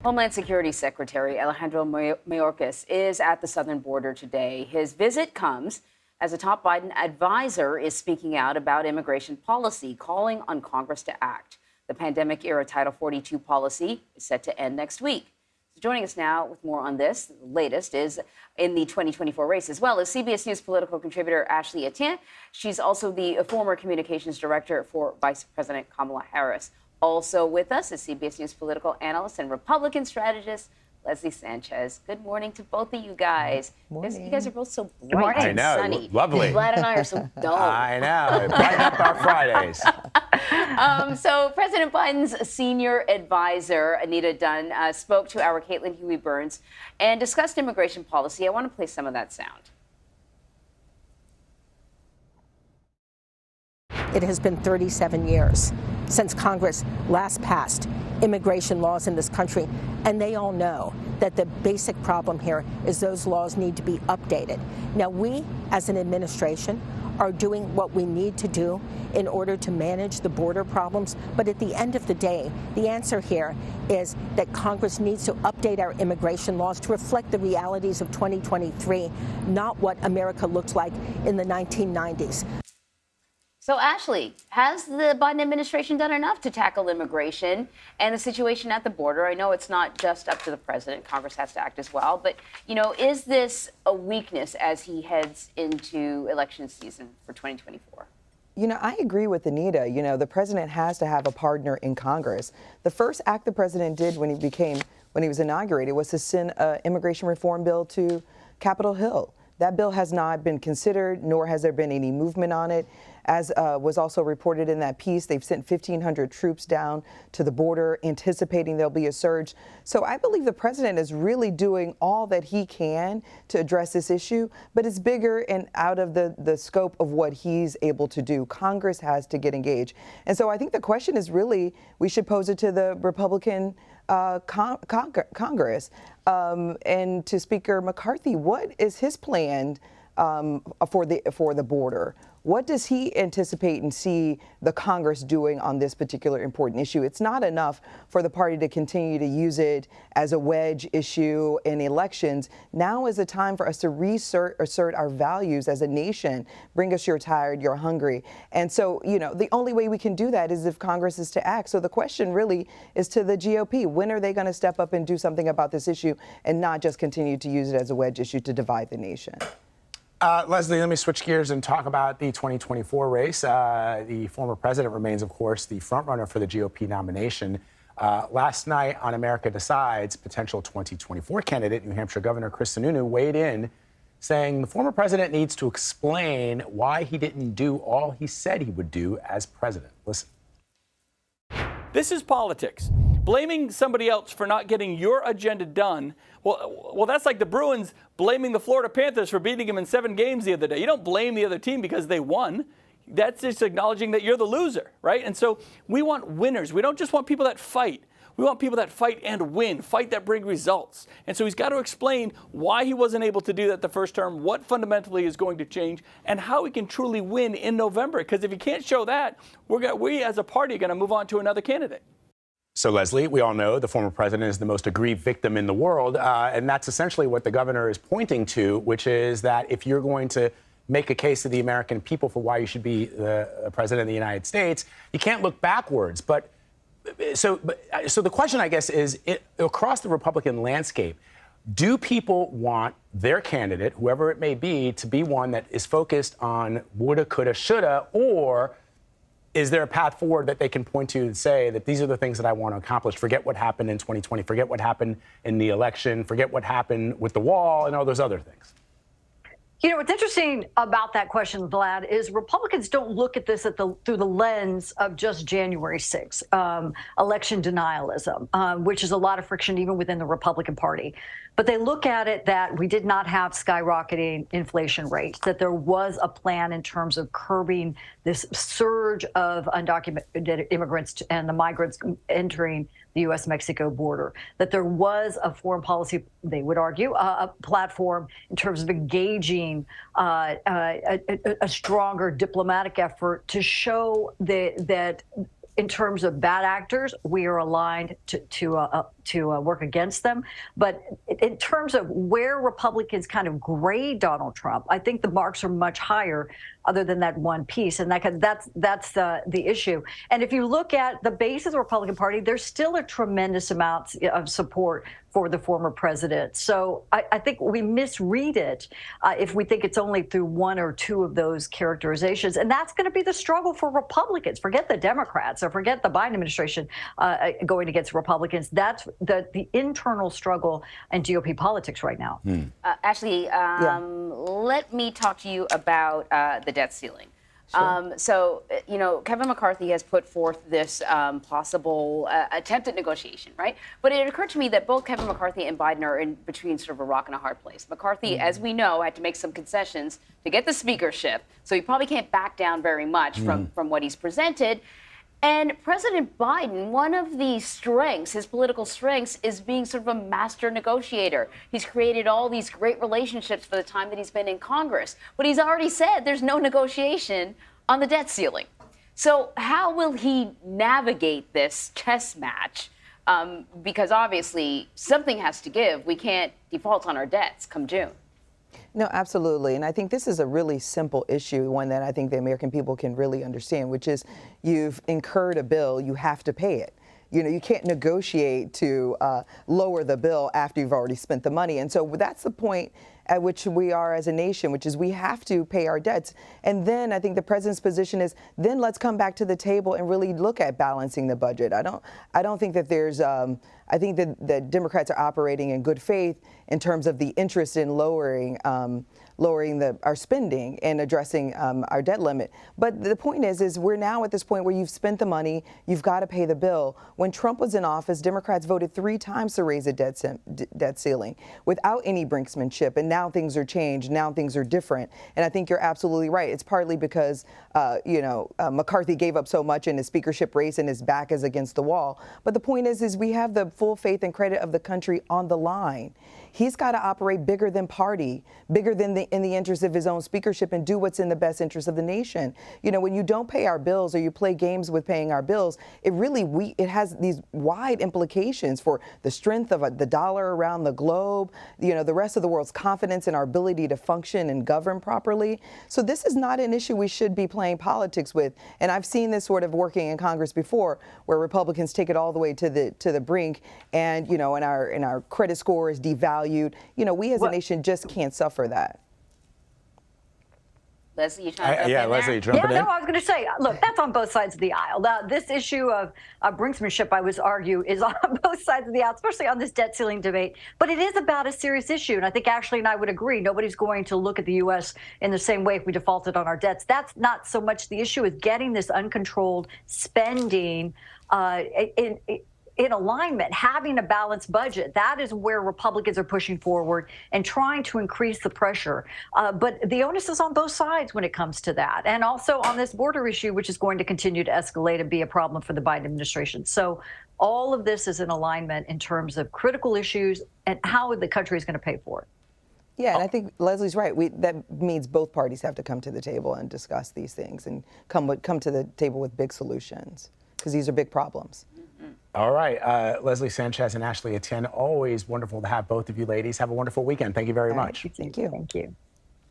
Homeland Security Secretary Alejandro Mayorkas is at the southern border today. His visit comes as a top Biden advisor is speaking out about immigration policy, calling on Congress to act. The pandemic-era Title 42 policy is set to end next week. So joining us now with more on this, the latest is in the 2024 race, as well as CBS News political contributor Ashley Etienne. She's also the former communications director for Vice President Kamala Harris. Also with us is CBS News political analyst and Republican strategist Leslie Sanchez. Good morning to both of you guys. You guys are both so bright and sunny. Lovely. Vlad and I are so dull. I know. Brighten up our Fridays. So President Biden's senior advisor, Anita Dunn, spoke to our Caitlin Huey-Burns and discussed immigration policy. I want to play some of that sound. It has been 37 years since Congress last passed immigration laws in this country, and they all know that the basic problem here is those laws need to be updated. Now, we, as an administration, are doing what we need to do in order to manage the border problems, but at the end of the day, the answer here is that Congress needs to update our immigration laws to reflect the realities of 2023, not what America looked like in the 1990s. So, Ashley, has the Biden administration done enough to tackle immigration and the situation at the border? I know it's not just up to the president. Congress has to act as well. But, you know, is this a weakness as he heads into election season for 2024? You know, I agree with Anita. You know, the president has to have a partner in Congress. The first act the president did when he was inaugurated was to send an immigration reform bill to Capitol Hill. That bill has not been considered, nor has there been any movement on it. As was also reported in that piece, they've sent 1,500 troops down to the border, anticipating there'll be a surge. So I believe the president is really doing all that he can to address this issue, but it's bigger and out of the scope of what he's able to do. Congress has to get engaged. And so I think the question is really, we should pose it to the Republican Congress and to Speaker McCarthy. What is his plan for the border? What does he anticipate and see the Congress doing on this particular important issue? It's not enough for the party to continue to use it as a wedge issue in elections. Now is the time for us to assert our values as a nation. Bring us, you're tired, you're hungry. And so, you know, the only way we can do that is if Congress is to act. So the question really is to the GOP. When are they going to step up and do something about this issue and not just continue to use it as a wedge issue to divide the nation? Leslie, let me switch gears and talk about the 2024 race. The former president remains, of course, the frontrunner for the GOP nomination. Last night on America Decides, potential 2024 candidate, New Hampshire Governor Chris Sununu, weighed in saying the former president needs to explain why he didn't do all he said he would do as president. Listen. This is politics. Blaming somebody else for not getting your agenda done, well, that's like the Bruins blaming the Florida Panthers for beating them in 7 games the other day. You don't blame the other team because they won. That's just acknowledging that you're the loser, right? And so we want winners. We don't just want people that fight. We want people that fight and win, fight that bring results. And so he's got to explain why he wasn't able to do that the first term, what fundamentally is going to change, and how he can truly win in November. Because if he can't show that, we as a party are going to move on to another candidate. So, Leslie, we all know the former president is the most aggrieved victim in the world. And that's essentially what the governor is pointing to, which is that if you're going to make a case to the American people for why you should be the president of the United States, you can't look backwards. But so the question, I guess, is across the Republican landscape, do people want their candidate, whoever it may be, to be one that is focused on woulda, coulda, shoulda, or is there a path forward that they can point to and say that these are the things that I want to accomplish? Forget what happened in 2020. Forget what happened in the election. Forget what happened with the wall and all those other things. You know, what's interesting about that question, Vlad, is Republicans don't look at this through the lens of just January 6th, election denialism, which is a lot of friction even within the Republican Party. But they look at it that we did not have skyrocketing inflation rates, that there was a plan in terms of curbing this surge of undocumented immigrants and the migrants entering the U.S.-Mexico border, that there was a foreign policy, they would argue, a platform in terms of engaging a stronger diplomatic effort to show that in terms of bad actors, we are aligned to work against them. But in terms of where Republicans kind of grade Donald Trump, I think the marks are much higher, other than that one piece, and that's the issue. And if you look at the base of the Republican Party, there's still a tremendous amount of support for the former president. So I think we misread it if we think it's only through one or two of those characterizations. And that's going to be the struggle for Republicans. Forget the Democrats or forget the Biden administration going against Republicans. That's the internal struggle in GOP politics right now. Ashley, let me talk to you about the debt ceiling. Sure. So, Kevin McCarthy has put forth this possible attempt at negotiation, right? But it occurred to me that both Kevin McCarthy and Biden are in between sort of a rock and a hard place. McCarthy, as we know, had to make some concessions to get the speakership, so he probably can't back down very much from what he's presented. And President Biden, one of the strengths, his political strengths, is being sort of a master negotiator. He's created all these great relationships for the time that he's been in Congress. But he's already said there's no negotiation on the debt ceiling. So how will he navigate this chess match? Because obviously something has to give. We can't default on our debts come June. No, absolutely. And I think this is a really simple issue, one that I think the American people can really understand, which is you've incurred a bill, you have to pay it. You can't negotiate to lower the bill after you've already spent the money. And so that's the point at which we are as a nation, which is we have to pay our debts. And then I think the president's position is then let's come back to the table and really look at balancing the budget. I don't think that there's I think that the Democrats are operating in good faith in terms of the interest in lowering our spending and addressing our debt limit. But the point is we're now at this point where you've spent the money, you've got to pay the bill. When Trump was in office, Democrats voted 3 times to raise a debt ceiling without any brinksmanship, and now things are changed. Now things are different. And I think you're absolutely right. It's partly because McCarthy gave up so much in his speakership race and his back is against the wall. But the point is we have the full faith and credit of the country on the line. He's got to operate bigger than party, bigger than in the interest of his own speakership, and do what's in the best interest of the nation. When you don't pay our bills or you play games with paying our bills, it has these wide implications for the strength of the dollar around the globe, the rest of the world's confidence in our ability to function and govern properly. So this is not an issue we should be playing politics with. And I've seen this sort of working in Congress before, where Republicans take it all the way to the brink, and and our credit score is devalued. We as a nation just can't suffer that. Leslie, you trying to jump in Leslie, there? jumping in. No, I was going to say, look, that's on both sides of the aisle. Now, this issue of brinksmanship, I would argue, is on both sides of the aisle, especially on this debt ceiling debate. But it is about a serious issue, and I think Ashley and I would agree. Nobody's going to look at the U.S. in the same way if we defaulted on our debts. That's not so much the issue as getting this uncontrolled spending in alignment, having a balanced budget. That is where Republicans are pushing forward and trying to increase the pressure. But the onus is on both sides when it comes to that. And also on this border issue, which is going to continue to escalate and be a problem for the Biden administration. So all of this is in alignment in terms of critical issues and how the country is going to pay for it. Yeah, and I think Leslie's right. That means both parties have to come to the table and discuss these things and come to the table with big solutions, because these are big problems. All right. Leslie Sanchez and Ashley Etienne, always wonderful to have both of you ladies. Have a wonderful weekend. Thank you very much. Thank you. Thank you.